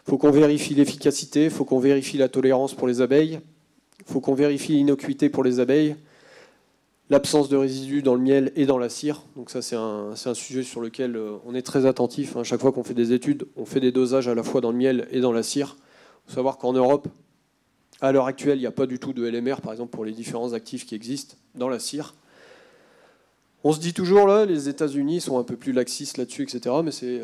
[SPEAKER 1] Il faut qu'on vérifie l'efficacité, il faut qu'on vérifie la tolérance pour les abeilles, il faut qu'on vérifie l'innocuité pour les abeilles, l'absence de résidus dans le miel et dans la cire. Donc ça, c'est un sujet sur lequel on est très attentif. Chaque fois qu'on fait des études, on fait des dosages à la fois dans le miel et dans la cire. Il faut savoir qu'en Europe, à l'heure actuelle, il n'y a pas du tout de LMR, par exemple, pour les différents actifs qui existent dans la cire. On se dit toujours, là, les États-Unis sont un peu plus laxistes là-dessus, etc. Mais c'est,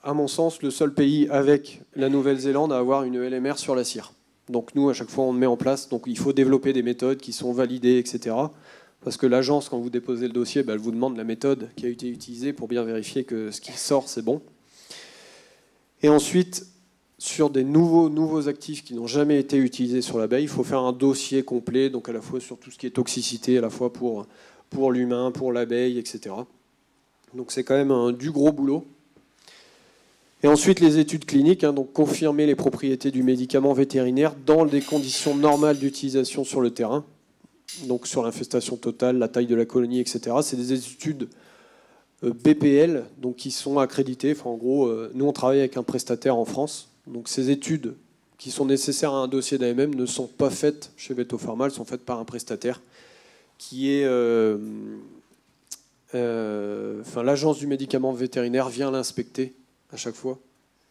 [SPEAKER 1] à mon sens, le seul pays avec la Nouvelle-Zélande à avoir une LMR sur la cire. Donc nous, à chaque fois, on le met en place. Donc il faut développer des méthodes qui sont validées, etc. Parce que l'agence, quand vous déposez le dossier, elle vous demande la méthode qui a été utilisée pour bien vérifier que ce qui sort, c'est bon. Et ensuite, sur des nouveaux actifs qui n'ont jamais été utilisés sur l'abeille, il faut faire un dossier complet, donc à la fois sur tout ce qui est toxicité, à la fois pour l'humain, pour l'abeille, etc. Donc c'est quand même du gros boulot. Et ensuite, les études cliniques, donc confirmer les propriétés du médicament vétérinaire dans des conditions normales d'utilisation sur le terrain. Donc sur l'infestation totale, la taille de la colonie, etc. C'est des études BPL, donc qui sont accréditées. Enfin, en gros, nous on travaille avec un prestataire en France. Donc ces études qui sont nécessaires à un dossier d'AMM ne sont pas faites chez Vetopharma, elles sont faites par un prestataire qui est... l'agence du médicament vétérinaire vient l'inspecter à chaque fois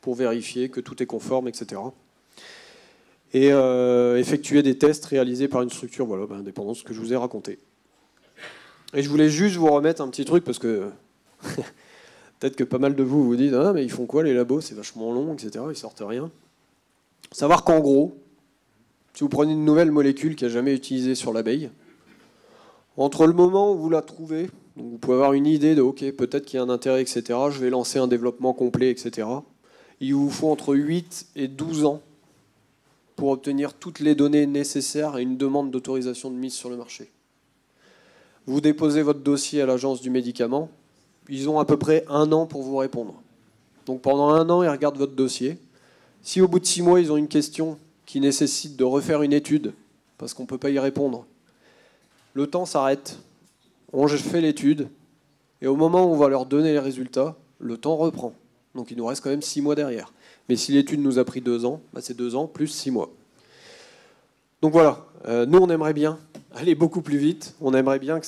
[SPEAKER 1] pour vérifier que tout est conforme, etc. Et effectuer des tests réalisés par une structure indépendante, ce que je vous ai raconté. Et je voulais juste vous remettre un petit truc, parce que peut-être que pas mal de vous vous dites « Ah, mais ils font quoi les labos? C'est vachement long, etc. Ils sortent rien. » Savoir qu'en gros, si vous prenez une nouvelle molécule qui n'a jamais été utilisée sur l'abeille, entre le moment où vous la trouvez, donc vous pouvez avoir une idée de « Ok, peut-être qu'il y a un intérêt, etc. Je vais lancer un développement complet, etc. » Il vous faut entre 8 et 12 ans pour obtenir toutes les données nécessaires à une demande d'autorisation de mise sur le marché. Vous déposez votre dossier à l'agence du médicament, ils ont à peu près 1 an pour vous répondre. Donc pendant 1 an, ils regardent votre dossier. Si au bout de 6 mois, ils ont une question qui nécessite de refaire une étude, parce qu'on ne peut pas y répondre, le temps s'arrête, on fait l'étude, et au moment où on va leur donner les résultats, le temps reprend. Donc il nous reste quand même 6 mois derrière. Mais si l'étude nous a pris 2 ans, c'est 2 ans plus 6 mois. Donc voilà, nous on aimerait bien aller beaucoup plus vite. On aimerait bien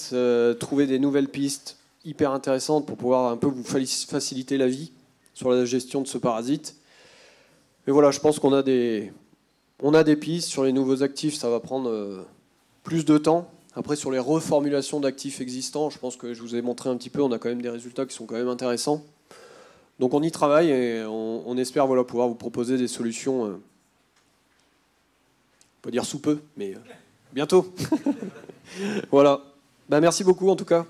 [SPEAKER 1] trouver des nouvelles pistes hyper intéressantes pour pouvoir un peu vous faciliter la vie sur la gestion de ce parasite. Mais voilà, je pense qu'on a des pistes. Sur les nouveaux actifs, ça va prendre plus de temps. Après, sur les reformulations d'actifs existants, je pense que je vous ai montré un petit peu, on a quand même des résultats qui sont quand même intéressants. Donc on y travaille et on espère pouvoir vous proposer des solutions, on peut dire sous peu, mais bientôt. Voilà. Merci beaucoup en tout cas.